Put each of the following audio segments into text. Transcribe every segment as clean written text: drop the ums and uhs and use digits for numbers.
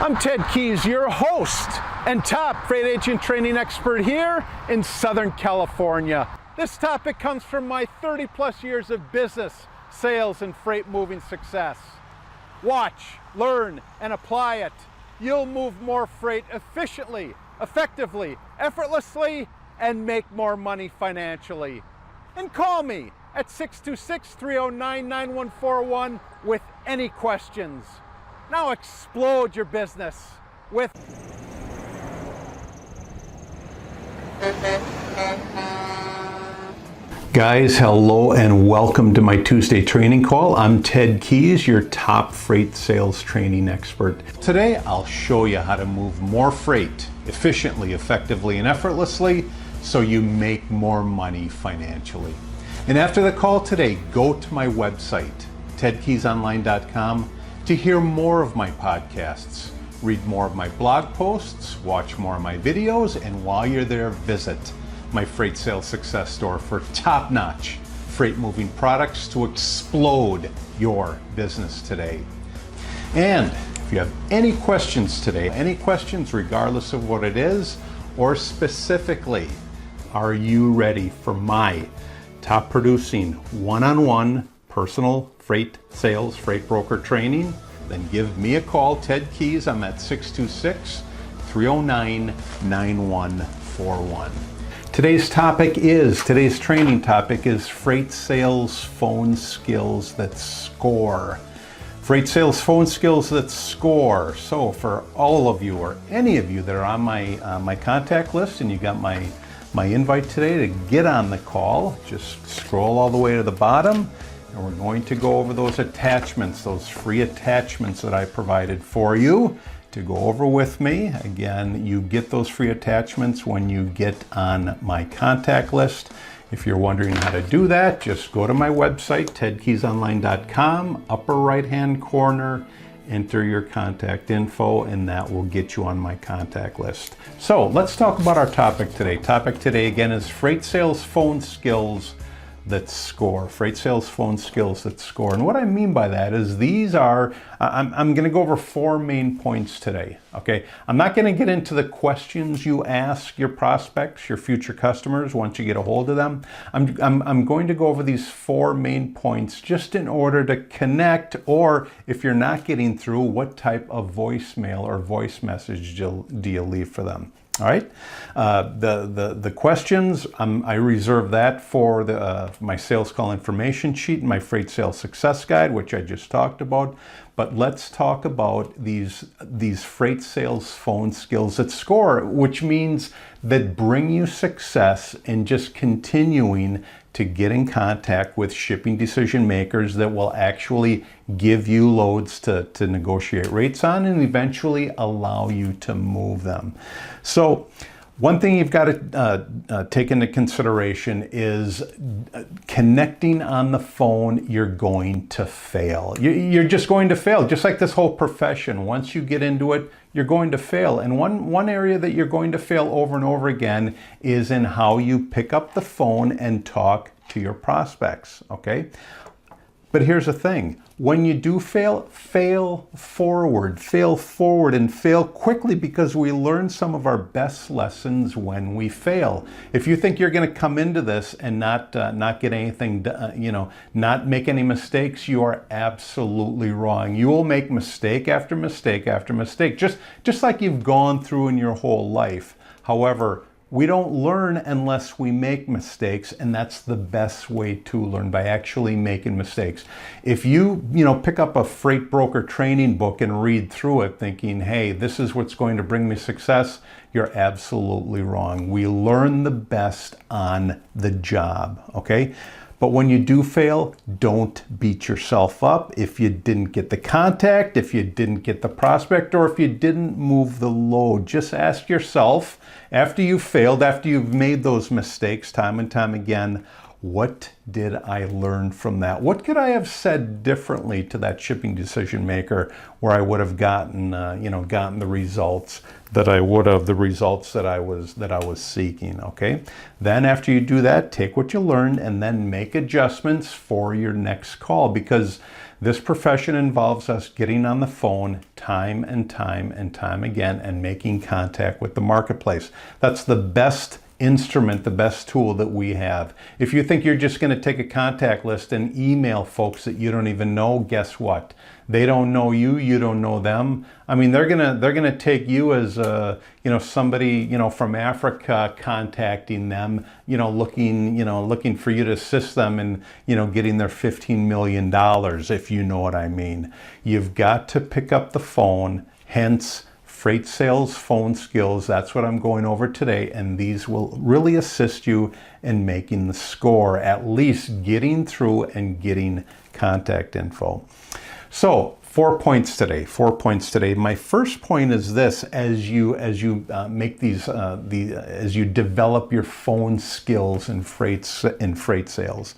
I'm Ted Keys, your host and top freight agent training expert here in Southern California. This topic comes from my 30 plus years of business, sales, and freight moving success. Watch, learn, and apply it. You'll move more freight efficiently, effectively, effortlessly, and make more money financially. And call me at 626-309-9141 with any questions. Now explode your business with Guys, hello and welcome to my Tuesday training call. I'm Ted Keys, your top freight sales training expert. Today, I'll show you how to move more freight efficiently, effectively, and effortlessly so you make more money financially. And after the call today, go to my website, tedkeysonline.com, to hear more of my podcasts, read more of my blog posts, watch more of my videos, and while you're there, visit my Freight Sales Success Store for top-notch freight moving products to explode your business today. And if you have any questions today, any questions regardless of what it is, or specifically, are you ready for my top producing one-on-one personal freight sales, freight broker training, then give me a call, Ted Keys. I'm at 626-309-9141. Today's training topic is freight sales phone skills that score. Freight sales phone skills that score. So for all of you or any of you that are on my contact list and you got my invite today to get on the call, just scroll all the way to the bottom. And we're going to go over those attachments, those free attachments that I provided for you to go over with me. Again, you get those free attachments when you get on my contact list. If you're wondering how to do that, just go to my website, tedkeysonline.com, upper right-hand corner, enter your contact info, and that will get you on my contact list. So let's talk about our topic today. Topic today, again, is freight sales phone skills that score. Freight sales phone skills that score. And what I mean by that is these are, I'm going to go over four main points today. Okay, I'm not going to get into the questions you ask your prospects, your future customers once you get a hold of them. I'm going to go over these four main points just in order to connect, or if you're not getting through, what type of voicemail or voice message do you leave for them? All right, the questions, I reserve that for my sales call information sheet and my freight sales success guide, which I just talked about. But let's talk about these freight sales phone skills that score, which means that bring you success in just continuing to get in contact with shipping decision makers that will actually give you loads to negotiate rates on and eventually allow you to move them. So one thing you've got to take into consideration is connecting on the phone, you're going to fail. You're just going to fail, just like this whole profession. Once you get into it, you're going to fail. And one area that you're going to fail over and over again is in how you pick up the phone and talk to your prospects, okay? But here's the thing. When you do fail forward and fail quickly, because we learn some of our best lessons when we fail. If you think you're going to come into this and not get anything, not make any mistakes, you are absolutely wrong. You will make mistake after mistake after mistake, just like you've gone through in your whole life. However, we don't learn unless we make mistakes, and that's the best way to learn, by actually making mistakes. If you pick up a freight broker training book and read through it thinking, hey, this is what's going to bring me success, you're absolutely wrong. We learn the best on the job, okay? But when you do fail, don't beat yourself up if you didn't get the contact, if you didn't get the prospect, or if you didn't move the load. Just ask yourself, after you've failed, after you've made those mistakes time and time again, what did I learn from that? What could I have said differently to that shipping decision maker where I would have gotten the results that I would have, the results that I was seeking, okay? Then after you do that, take what you learned and then make adjustments for your next call, because This profession involves us getting on the phone time and time and time again and making contact with the marketplace. That's the best instrument, the best tool that we have. If you think you're just going to take a contact list and email folks that you don't even know, guess what? They don't know you, you don't know them. I mean, they're gonna take you as somebody from Africa contacting them, looking for you to assist them in getting their $15 million, if you know what I mean. You've got to pick up the phone, hence freight sales phone skills. That's what I'm going over today, and these will really assist you in making the score, at least getting through and getting contact info. So 4 points today. My first point is this: as you make these as you develop your phone skills in freight sales.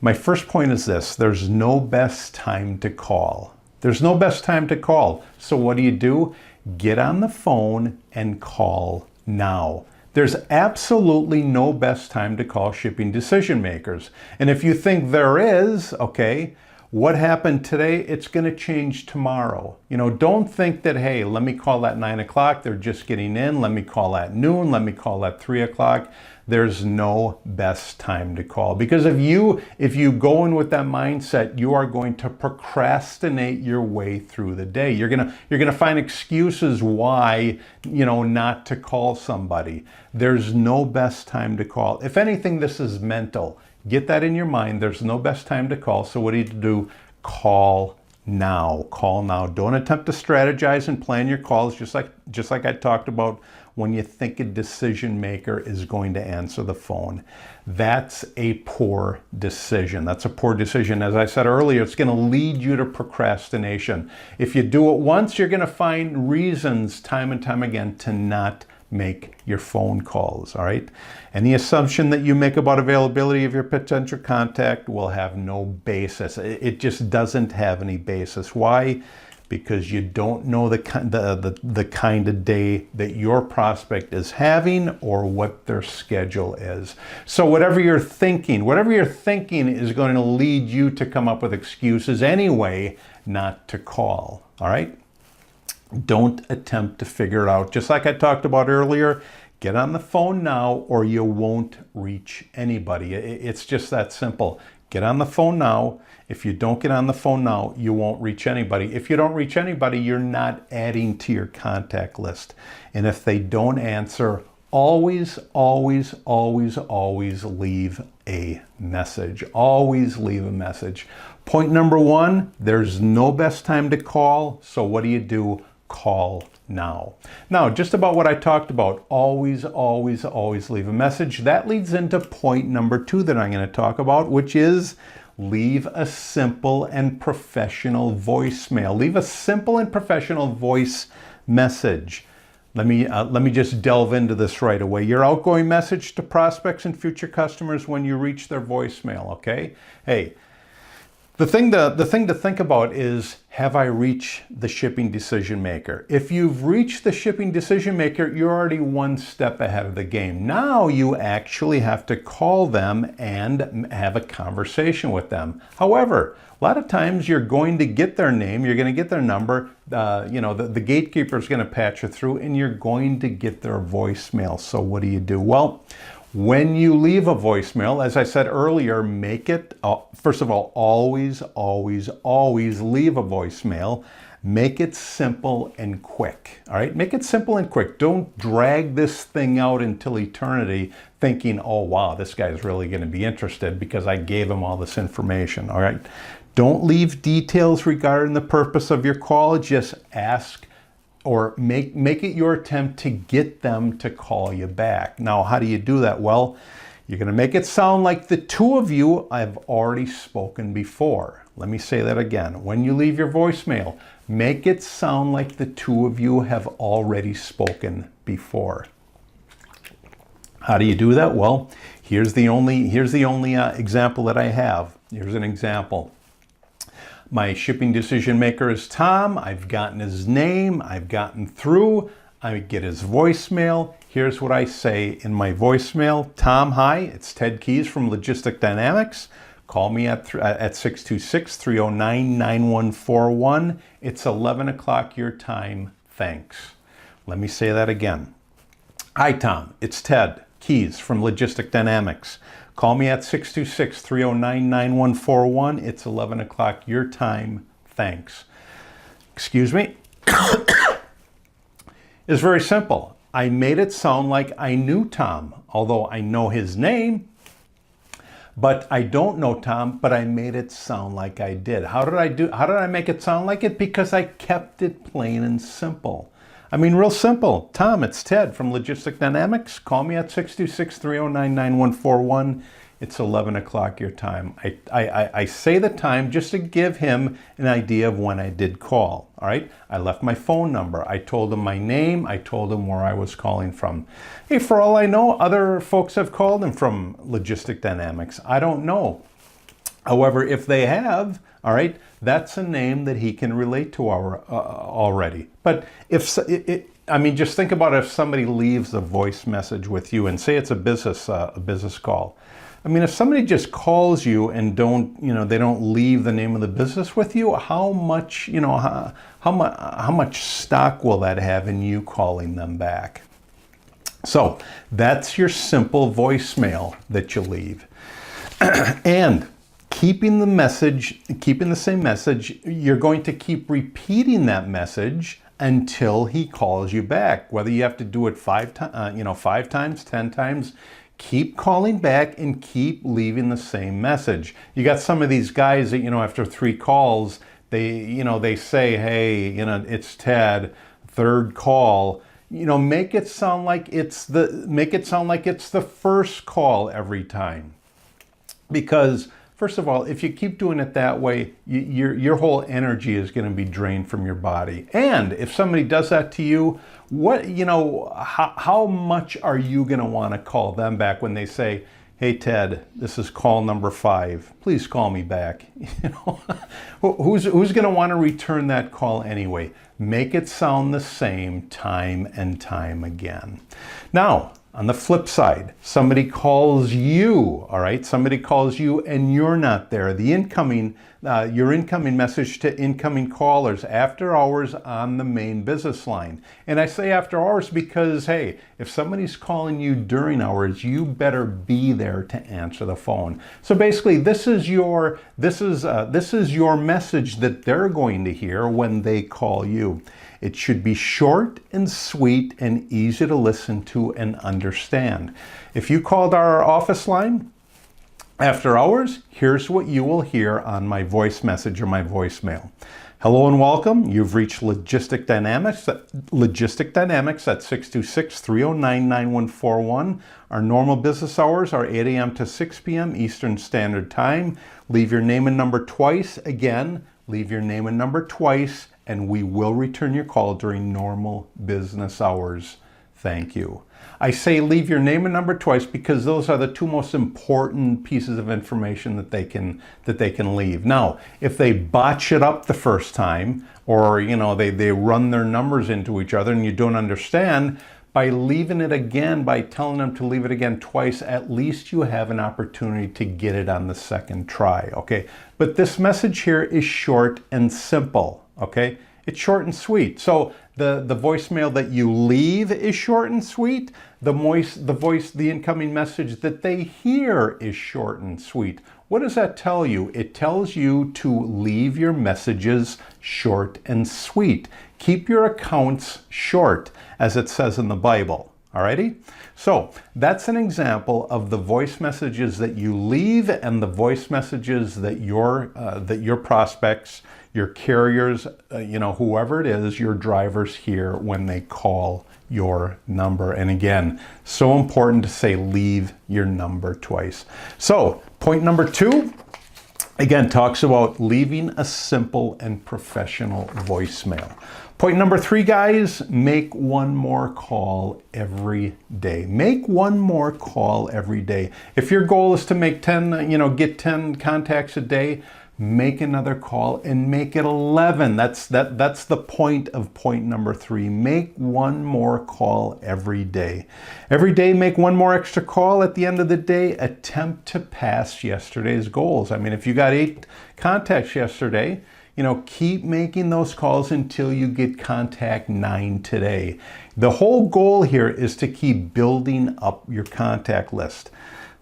My first point is this: there's no best time to call. There's no best time to call. So what do? Get on the phone and call now. There's absolutely no best time to call shipping decision makers. And if you think there is, okay, what happened today, it's going to change tomorrow. Don't think that, hey, let me call at 9 o'clock. They're just getting in. Let me call at noon. Let me call at 3 o'clock. There's no best time to call, because if you go in with that mindset, you are going to procrastinate your way through the day. You're gonna find excuses why not to call somebody. There's no best time to call. If anything, this is mental. Get that in your mind. There's no best time to call. So what do you do? Call now. Call now. Don't attempt to strategize and plan your calls, just like I talked about when you think a decision maker is going to answer the phone. That's a poor decision. That's a poor decision. As I said earlier, it's going to lead you to procrastination. If you do it once, you're going to find reasons time and time again to not make your phone calls, all right? Any assumption that you make about availability of your potential contact will have no basis. It just doesn't have any basis. Why? Because you don't know the kind of day that your prospect is having or what their schedule is. So whatever you're thinking is going to lead you to come up with excuses anyway not to call, all right? Don't attempt to figure it out. Just like I talked about earlier, get on the phone now or you won't reach anybody. It's just that simple. Get on the phone now. If you don't get on the phone now, you won't reach anybody. If you don't reach anybody, you're not adding to your contact list. And if they don't answer, always, always, always, always leave a message. Always leave a message. Point number one, there's no best time to call. So what do? Call now. Now, just about what I talked about, always, always, always leave a message. That leads into point number two that I'm going to talk about, which is leave a simple and professional voicemail. Leave a simple and professional voice message. Let me just delve into this right away. Your outgoing message to prospects and future customers when you reach their voicemail, okay? Hey, the thing to think about is, have I reached the shipping decision maker? If you've reached the shipping decision maker, you're already one step ahead of the game. Now you actually have to call them and have a conversation with them. However, a lot of times you're going to get their name, you're going to get their number, the gatekeeper is going to patch you through, and you're going to get their voicemail. So what do? Well, when you leave a voicemail, as I said earlier, make it, first of all, always, always, always leave a voicemail. Make it simple and quick, all right? Make it simple and quick. Don't drag this thing out until eternity thinking, oh, wow, this guy's really going to be interested because I gave him all this information, all right? Don't leave details regarding the purpose of your call. Just ask or make it your attempt to get them to call you back. Now, how do you do that? Well, you're going to make it sound like the two of you have already spoken before. Let me say that again. When you leave your voicemail, make it sound like the two of you have already spoken before. How do you do that? Well, here's the only example that I have. Here's an example. My shipping decision maker is Tom. I've gotten his name. I've gotten through. I get his voicemail. Here's what I say in my voicemail. Tom, hi. It's Ted Keys from Logistic Dynamics Call me at 626-309-9141. It's 11 o'clock your time. Thanks. Let me say that again. Hi, Tom. It's Ted Keys from Logistic Dynamics. Call me at 626-309-9141. It's 11 o'clock your time. Thanks. Excuse me. It's very simple. I made it sound like I knew Tom, although I know his name. But I don't know Tom, but I made it sound like I did. How did I make it sound like it? Because I kept it plain and simple. I mean, real simple. Tom, it's Ted from Logistic Dynamics. Call me at 626-309-9141. It's 11 o'clock your time. I say the time just to give him an idea of when I did call, all right? I left my phone number. I told him my name. I told him where I was calling from. Hey, for all I know, other folks have called him from Logistic Dynamics. I don't know. However, if they have, all right, that's a name that he can relate to already. But I mean, just think about if somebody leaves a voice message with you and say it's a business call. I mean, if somebody just calls you and they don't leave the name of the business with you, how much stock will that have in you calling them back? So that's your simple voicemail that you leave. And keeping the same message, you're going to keep repeating that message until he calls you back. Whether you have to do it 5 times, 10 times, keep calling back and keep leaving the same message. You got some of these guys that, after 3 calls, they say, hey, it's Ted, 3rd call. Make it sound like it's the first call every time. Because first of all, if you keep doing it that way, your whole energy is going to be drained from your body. And if somebody does that to you, how much are you going to want to call them back when they say, hey, Ted, this is call number 5. Please call me back. Who's going to want to return that call anyway? Make it sound the same time and time again. Now, on the flip side, somebody calls you, all right? Somebody calls you and you're not there. Your incoming message to incoming callers after hours on the main business line. And I say after hours because, hey, if somebody's calling you during hours, you better be there to answer the phone. So basically, this is your message that they're going to hear when they call you. It should be short and sweet and easy to listen to and understand. If you called our office line after hours, here's what you will hear on my voice message or my voicemail. Hello and welcome. You've reached Logistic Dynamics at 626-309-9141. Our normal business hours are 8 a.m. to 6 p.m. Eastern Standard Time. Leave your name and number twice. Again, leave your name and number twice, and we will return your call during normal business hours. Thank you. I say leave your name and number twice because those are the 2 most important pieces of information that they can leave. Now, if they botch it up the first time, or they run their numbers into each other and you don't understand, by leaving it again, by telling them to leave it again twice, at least you have an opportunity to get it on the second try, okay? But this message here is short and simple, okay? It's short and sweet. So the voicemail that you leave is short and sweet. The incoming message that they hear is short and sweet. What does that tell you? It tells you to leave your messages short and sweet. Keep your accounts short, as it says in the Bible. Alrighty? So that's an example of the voice messages that you leave and the voice messages that your prospects, your carriers, whoever it is, your drivers hear when they call your number. And again, so important to say leave your number twice. So point number 2, again, talks about leaving a simple and professional voicemail. Point number 3, guys, make one more call every day. Make one more call every day. If your goal is to make 10, get 10 contacts a day, make another call and make it 11. That's the point of point number 3. Make one more call every day. Every day, make one more extra call. At the end of the day, attempt to pass yesterday's goals. I mean, if you got 8 contacts yesterday, keep making those calls until you get contact 9 today. The whole goal here is to keep building up your contact list.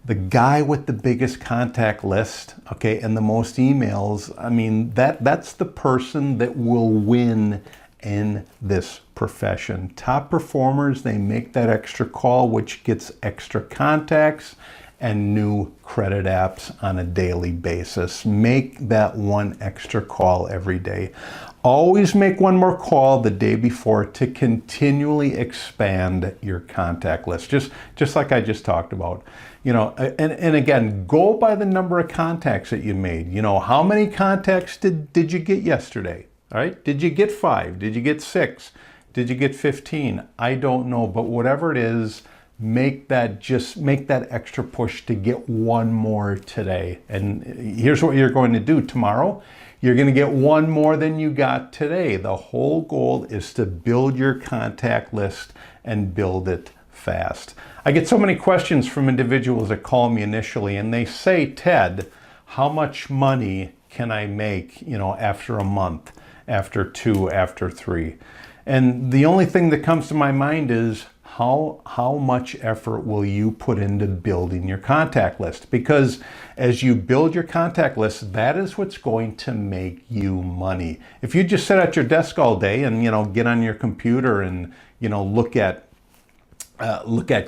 The guy with the biggest contact list, okay, and the most emails, I mean, that's the person that will win in this profession. Top performers, they make that extra call, which gets extra contacts and new credit apps on a daily basis. Make that one extra call every day. Always make one more call the day before to continually expand your contact list, just like I just talked about. And again, go by the number of contacts that you made. How many contacts did you get yesterday? All right? Did you get 5? Did you get 6? Did you get 15? I don't know, but whatever it is, make that extra push to get one more today. And here's what you're going to do tomorrow. You're going to get one more than you got today. The whole goal is to build your contact list and build it fast. I get so many questions from individuals that call me initially and they say, Ted, how much money can I make, after a month, after 2, after 3? And the only thing that comes to my mind is, how much effort will you put into building your contact list? Because as you build your contact list, that is what's going to make you money. If you just sit at your desk all day and get on your computer and look at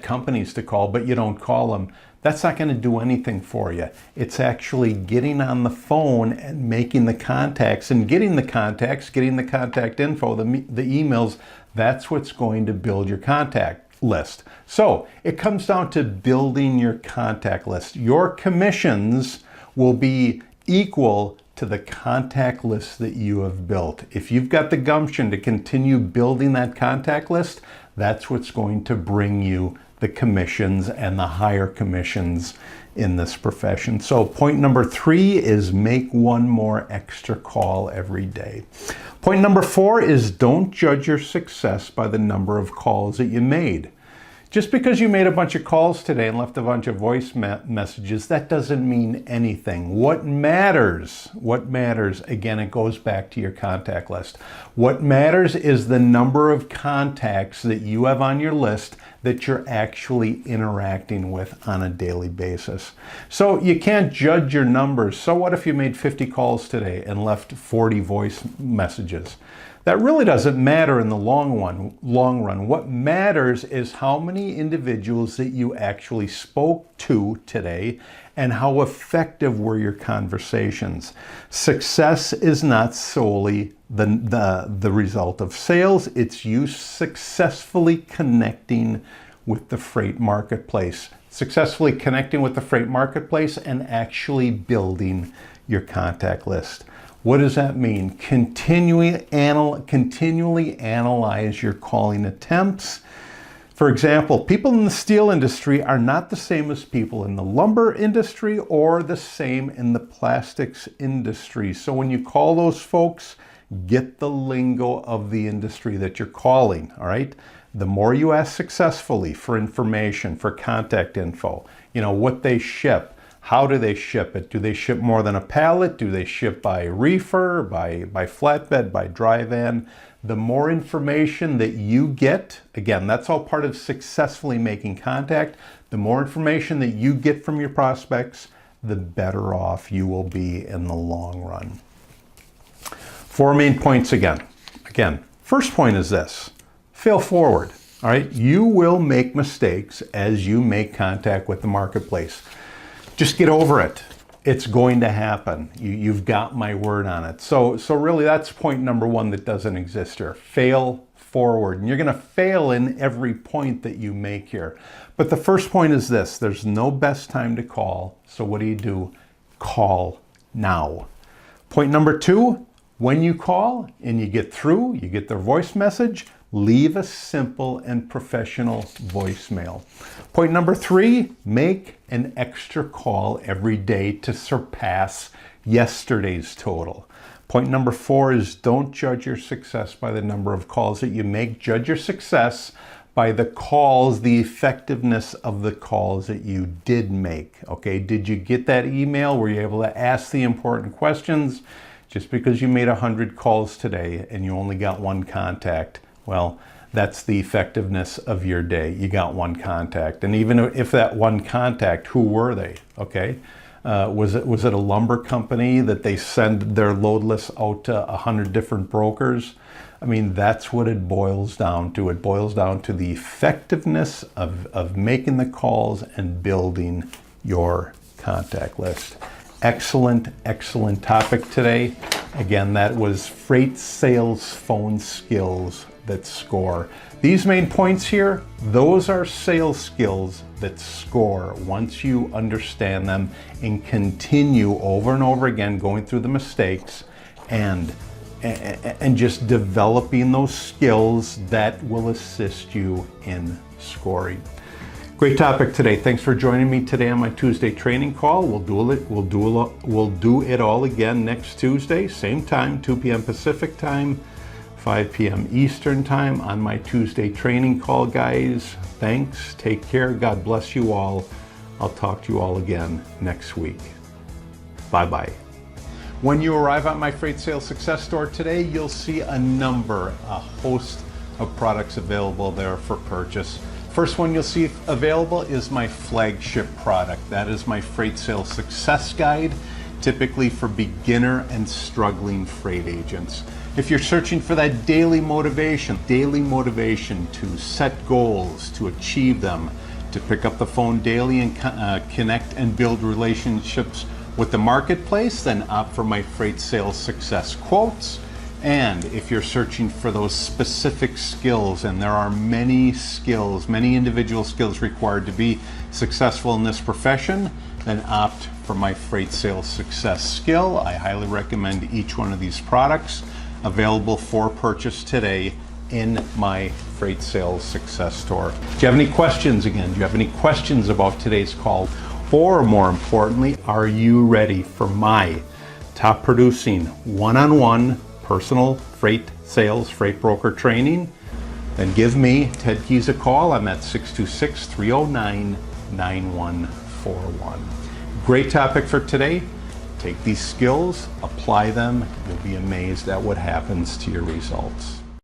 companies to call, but you don't call them, that's not going to do anything for you. It's actually getting on the phone and making the contacts and getting the contact info, the emails. That's what's going to build your contact list. So it comes down to building your contact list. Your commissions will be equal to the contact list that you have built. If you've got the gumption to continue building that contact list, that's what's going to bring you the commissions and the higher commissions in this profession. So point number 3 is make one more extra call every day. Point number 4 is don't judge your success by the number of calls that you made. Just because you made a bunch of calls today and left a bunch of voice messages, that doesn't mean anything. What matters, again, it goes back to your contact list. What matters is the number of contacts that you have on your list that you're actually interacting with on a daily basis. So you can't judge your numbers. So what if you made 50 calls today and left 40 voice messages? That really doesn't matter in the long run. What matters is how many individuals that you actually spoke to today and how effective were your conversations. Success is not solely the result of sales. It's you successfully connecting with the freight marketplace. Successfully connecting with the freight marketplace and actually building your contact list. What does that mean? Continually analyze your calling attempts. For example, people in the steel industry are not the same as people in the lumber industry or the same in the plastics industry. So when you call those folks, get the lingo of the industry that you're calling, all right? The more you ask successfully for information, for contact info, what they ship, how do they ship it? Do they ship more than a pallet? Do they ship by reefer, by flatbed, by dry van? The more information that you get, again, that's all part of successfully making contact. The more information that you get from your prospects, the better off you will be in the long run. 4 main points again. First point is this: fail forward. All right, you will make mistakes as you make contact with the marketplace. Just get over it. It's going to happen. You've got my word on it. So really that's point number 1 that doesn't exist here. Fail forward. And you're going to fail in every point that you make here. But the first point is this: there's no best time to call. So what do? Call now. Point number 2, when you call and you get through, you get their voice message, leave a simple and professional voicemail. Point number 3, make an extra call every day to surpass yesterday's total. Point number 4 is don't judge your success by the number of calls that you make. Judge your success by the calls, the effectiveness of the calls that you did make. Okay, did you get that email? Were you able to ask the important questions? Just because you made 100 calls today and you only got one contact, well, that's the effectiveness of your day. You got one contact. And even if that one contact, who were they? Okay. Was it a lumber company that they send their load list out to 100 different brokers? I mean, that's what it boils down to. It boils down to the effectiveness of making the calls and building your contact list. Excellent, excellent topic today. Again, that was freight sales phone skills that score. These main points here, those are sales skills that score once you understand them and continue over and over again going through the mistakes and just developing those skills that will assist you in scoring. Great topic today. Thanks for joining me today on my Tuesday training call. We'll do it all again next Tuesday, same time, 2 p.m. Pacific time, 5 p.m. Eastern time on my Tuesday training call, guys. Thanks. Take care. God bless you all. I'll talk to you all again next week. Bye-bye. When you arrive at my Freight Sales Success Store today, you'll see a host of products available there for purchase. First one you'll see available is my flagship product. That is my Freight Sales Success Guide, typically for beginner and struggling freight agents. If you're searching for that daily motivation to set goals, to achieve them, to pick up the phone daily and connect and build relationships with the marketplace, then opt for my Freight Sales Success Quotes. And if you're searching for those specific skills, and there are many skills, many individual skills required to be successful in this profession, then opt for my Freight Sales Success Skill. I highly recommend each one of these products, available for purchase today in my Freight Sales Success Store. Do you have any questions again? Do you have any questions about today's call? Or more importantly, are you ready for my top producing one-on-one personal freight sales, freight broker training? Then give me, Ted Keys, a call. I'm at 626-309-9141. Great topic for today. Take these skills, apply them. You'll be amazed at what happens to your results.